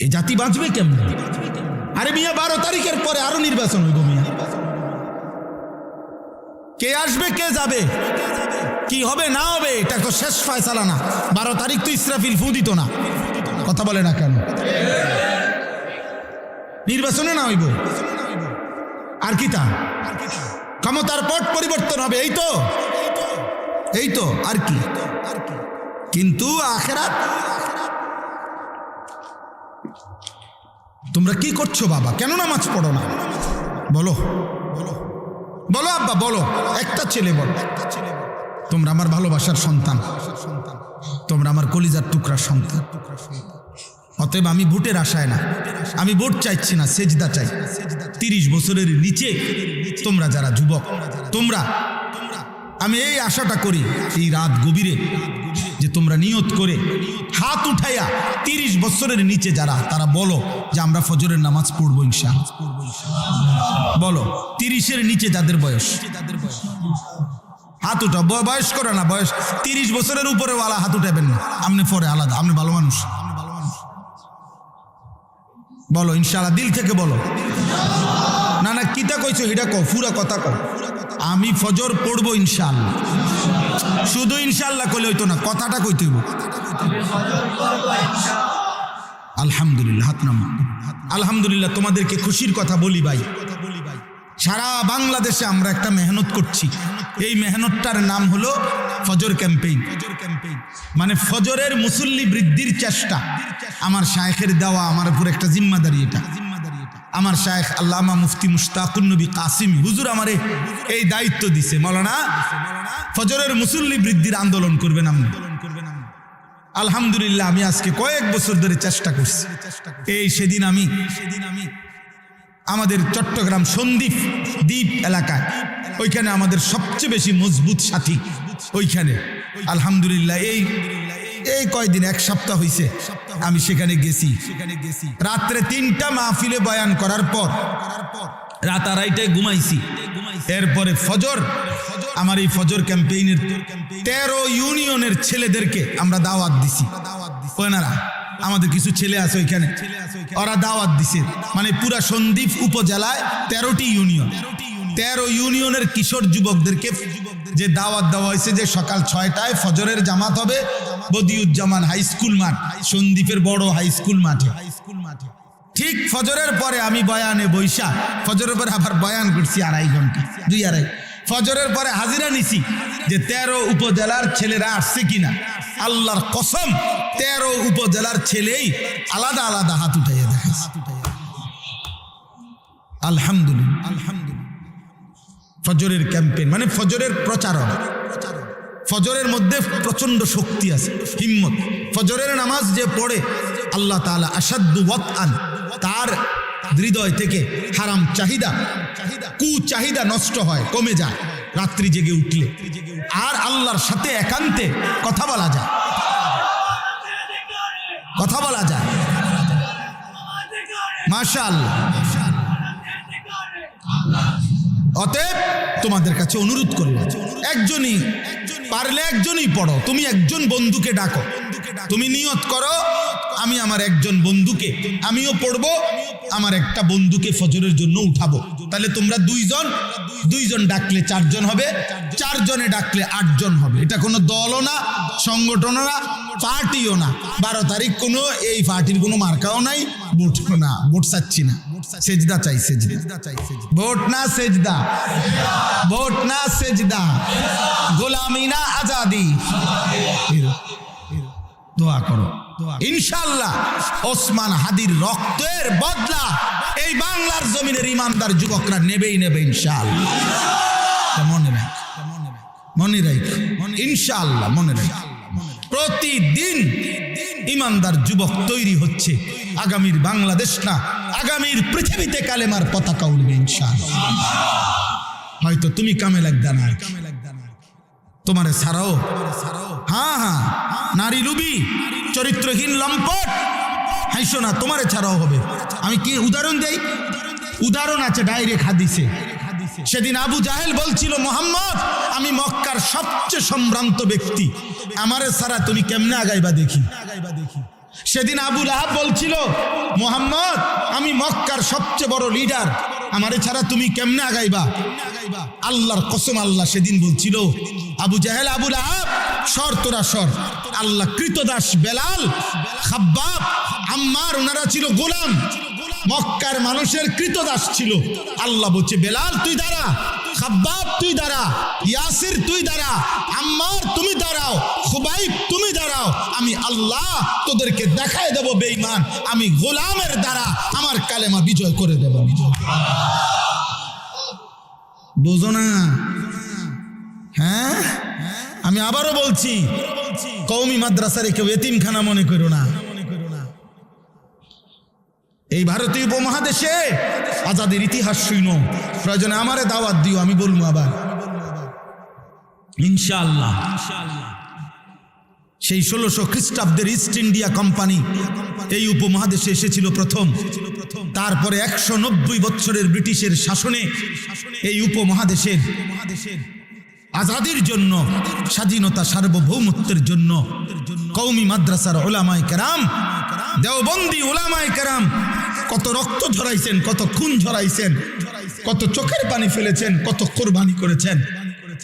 এই জাতি বাঁচবে কেমন? আরে মিয়া 12 তারিখের পরে আরো নির্বাচন হইব মিয়া। কে আসবে কে যাবে কি হবে না হবে এটা তো শেষ ফয়সালা না। 12 তারিখ তো ইসরাফিল ফু দিত না, কথা বলে না কেন? নির্বাচনে না হইব আর কি তা ক্ষমতার পট পরিবর্তন হবে, এই তো আর কি। কিন্তু আখিরাত তোমরা কি করছো বাবা? কেন নামাজ পড়ো না? বলো বলো আব্বা বলো। একটা ছেলে বলো, তোমরা আমার ভালোবাসার সন্তান, তোমরা আমার কলিজার টুকরার সন্তান। অতএব আমি ভোটের আশায় না, আমি ভোট চাইছি না, সেজদা চাই। 30 বছরের নিচে তোমরা যারা যুবক, তোমরা আমি এই আশাটা করি এই রাত গভীরে যে তোমরা নিয়ত করে হাত উঠাইয়া 30 বছরের নিচে যারা, তারা বলো যে আমরা ফজরের নামাজ পড়বো ইনশাআল্লাহ। বলো 30-এর নিচে যাদের বয়স হাত উঠাও। বয়স করে না, বয়স 30 বছরের উপরে ওয়ালা হাত উঠাবেন না, আপনি পরে আলাদা, আপনি ভালো মানুষ। বলো ইনশাআল্লাহ, দিল থেকে বলো। না না কিতা কইছো হিডা কও, পুরা কথা কও। আমি ফজর পড়বো ইনশাআল্লাহ। শুধু ইনশাআল্লাহ কইলে হইতো না, কথাটা কইতে হইব। আলহামদুলিল্লাহ, হাত নামা। আলহামদুলিল্লাহ, তোমাদেরকে খুশির কথা বলি ভাই, সারা বাংলাদেশে আমরা একটা মেহনত করছি। এই মেহনতটার নাম হলো ফজর ক্যাম্পেইন। মানে ফজরের মুসল্লি বৃদ্ধির চেষ্টা। আমার শায়েখের দেওয়া আমার উপর একটা জিম্মাদারি। এটা আমার শায়েখ আল্লামা মুফতি মুশতাকুন নবী কাসিমি হুজুর আমারে এই দায়িত্ব দিছে, মাওলানা ফজরের মুসল্লি বৃদ্ধির আন্দোলন করবেন আপনি। আলহামদুলিল্লাহ, আমি আজকে কয়েক বছর ধরে চেষ্টা করছি। এই সেদিন আমি আমাদের চট্টগ্রাম সন্দ্বীপ দ্বীপ এলাকায়, ওইখানে আমাদের সবচেয়ে বেশি মজবুত সাথী ওইখানে, আলহামদুলিল্লাহ এই কয়দিন, এক সপ্তাহ হয়েছে আমি সেখানে গেছি। রাত্রে 3টা মাহফিলে বয়ান করার পর রাত 2:30টায় ঘুমাইছি। এরপরে ফজর, আমার এই ফজর ক্যাম্পেইনের 13 ইউনিয়নের ছেলেদেরকে আমরা দাওয়াত দিছি। ওনারা আমাদের কিছু ছেলে আছে ওইখানে, ওরা দাওয়াত দিছে। মানে পুরা সন্দ্বীপ উপজেলায় 13টি ইউনিয়ন, 13 ইউনিয়নের কিশোর যুবকদেরকে যে দাওয়াত দেওয়া হয়েছে যে সকাল 6টায় ফজরের জামাত হবে বদিউজ্জামান হাই স্কুল মাঠ, সন্দ্বীপের বড় হাই স্কুল মাঠে। ঠিক ফজরের পরে আমি বয়ানে বৈশা, ফজরের পরে আবার বয়ান করছি 2.5 ঘন্টা, 2.5। ফজরের পরে হাজিরা নিছি যে 13 উপজেলার ছেলেরা আসছে কিনা। আল্লাহর কসম 13 উপজেলার ছেলেই আলাদা আলাদা হাত উঠাইয়া দেখাচ্ছে। আলহামদুলিল্লাহ, ফজরের ক্যাম্পেইন মানে ফজরের প্রচারণ। ফজরের মধ্যে প্রচন্ড শক্তি আছে, হিম্মত। ফজরের নামাজ যে পড়ে আল্লাহ তাআলা আশাদ্দু ওয়াতআন, তার হৃদয় থেকে হারাম চাহিদা, কুচাহিদা নষ্ট হয়, কমে যায় রাত্রি জেগে উঠলে। আর আল্লাহর সাথে একান্তে কথা বলা যায়, কথা বলা যায়। মাশাআল্লাহ। অতএব তোমাদের কাছে অনুরোধ করলাম, পারলে একজনই পড়ো। তুমি একজন বন্ধুকে ডাকো, তুমি নিয়ত করো আমি আমার একজন বন্ধুকে, আমিও পড়বো, আমার একটা বন্ধুকে ফজরের জন্য উঠাবো। তাহলে তোমরা 2জন ডাকলে 4 জন হবে, 4 জনে ডাকলে 8 জন হবে। এটা কোনো দলও না, সংগঠনও না, পার্টিও না। 12 তারিখ কোনো এই পার্টির কোনো মার্কাও নাই, ভোটও না, ভোট চাচ্ছি না, সেজদা চাই, সেজদা চাই। ভোট না সেজদা, ভোট না সেজদা, গোলামি না আজাদি। দোয়া করো ইনশাআল্লাহ ওসমান হাদির রক্তের বদলা এই বাংলার জমিনের ইমানদার যুবকরা নেবেই নেবে ইনশাআল্লাহ। মনে রাখ ইনশাআল্লাহ, মনে রাখ। প্রতিদিন ইমানদার যুবক তৈরি হচ্ছে। আগামীর বাংলাদেশ না, আগামীর পৃথিবীতে কালেমার পতাকা উঠবে ইনশাআল্লাহ। হয়তো তুমি কামে লাগদা না, তোমারে ছাড়াও, হ্যাঁ নারী লুবি, চরিত্রহীন লম্পট, হাইসো না, তোমারে ছাড়াও হবে। আমি কি উদাহরণ দেই? উদাহরণ আছে ডাইরেক্ট হাদিসে। সেদিন আবু জাহেল বলছিল, মোহাম্মদ আমি মক্কার সবচেয়ে সম্ভ্রান্ত ব্যক্তি, আমারে ছাড়া তুমি কেমনে আগাইবা দেখি। সেদিন আবু লাহাব বলছিল, মোহাম্মদ আমি মক্কার সবচেয়ে বড় লিডার, আমারে ছাড়া তুমি কেমনে আগাইবা? আল্লাহর কসম, আল্লাহ সেদিন বলছিল, আবু জাহেল, আবু লাহাব, সর তোরা সর। আল্লাহ কৃতদাস বেলাল, খাব্বাব, আম্মার, ওনারা ছিল গোলাম, মক্কার মানুষের কৃতদাস ছিল। আল্লাহ বলছে, বেলাল তুই দাঁড়া, খাব্বাব তুই দাঁড়া, ইয়াসির তুই দাঁড়া, আম্মার তুমি দাঁড়াও, খুবাইব তুমি দাঁড়াও, আমি আল্লাহ তোদেরকে দেখায় দেব বেঈমান, আমি গোলামের দ্বারা আমার কালেমা বিজয় করে দেব। বোঝো না? হ্যাঁ, আমি আবারও বলছি, কওমি মাদ্রাসারে কেউ এতিমখানা মনে করো না। এই ভারতীয় উপমহাদেশে আজাদের ইতিহাস শুনো, প্রয়োজনে আমারে দাওয়াত দিও, আমি বলবো আবার ইনশাআল্লাহ। সেই 1600 খ্রিস্টাব্দের ইস্ট ইন্ডিয়া কোম্পানি এই উপমহাদেশে এসেছিল প্রথম। তারপরে 190 বছরের ব্রিটিশের শাসনে এই উপমহাদেশের আজাদির জন্য, স্বাধীনতা সার্বভৌমত্বের জন্য কওমি মাদ্রাসার উলামায়ে কেরাম, দেওবন্দি উলামায়ে কেরাম কত রক্ত ঝরাইছেন, কত খুন ঝরাইছেন, কত চোখের পানি ফেলেছেন, কত কোরবানি করেছেন।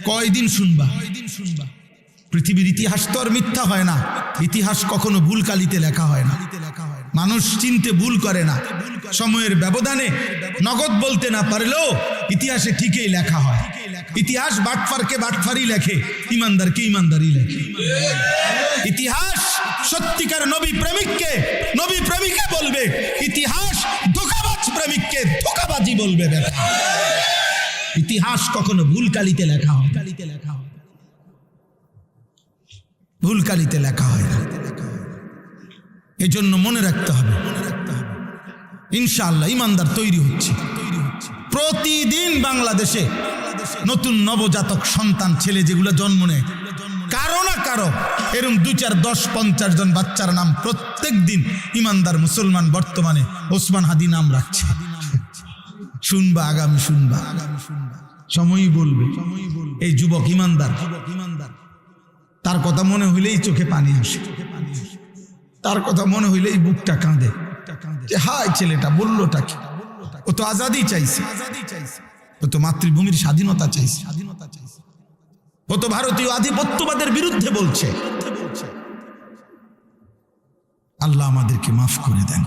কয়দিন শুনবা? পৃথিবীর ইতিহাস তো আর মিথ্যা হয় না, ইতিহাস কখনো ভুল কালিতে লেখা হয় না। মানুষ চিনতে ভুল করে না, সময়ের ব্যবধানে নগদ বলতে না পারলেও ইতিহাসে ঠিকই লেখা হয়। ইতিহাস বাটফারকে বাটফারি লেখে, ইমানদারকে ইমানদারি লেখে। ইতিহাস সত্যিকার নবী প্রেমিককে নবী প্রেমিকা বলবে, ইতিহাস ধোঁকাবাজ প্রেমিককে ধোঁকাবাজি বলবে। ইতিহাস কখনো ভুল কালিতে লেখা হয়, ভুল কালিতে লেখা হয় না। এজন্য মনে রাখতে হবে, ইনশাআল্লাহ ইমানদার তৈরি হচ্ছে। প্রতিদিন বাংলাদেশে নতুন নবজাতক সন্তান ছেলে যেগুলো জন্ম নেয়, কারো না কারো এরকম 2, 4, 10, 50 জন বাচ্চার নাম প্রত্যেক দিন ইমানদার মুসলমান বর্তমানে ওসমান হাদি নাম রাখছে। শুনবা, আগামী শুনবা, সময়ই বলবে। এই যুবক ইমানদার, তার কথা মনে হইলেই চোখে পানি আসে, তার কথা মনে হইলেই বুকটা কাঁদে যে হায় ছেলেটা বললোটা কি, ও তো আজাদি চাইছে, ও তো মাতৃভূমির স্বাধীনতা চাইছে, ও তো ভারতীয় আধিপত্যবাদের বিরুদ্ধে বলছে। আল্লাহ আমাদেরকে মাফ করে দেন।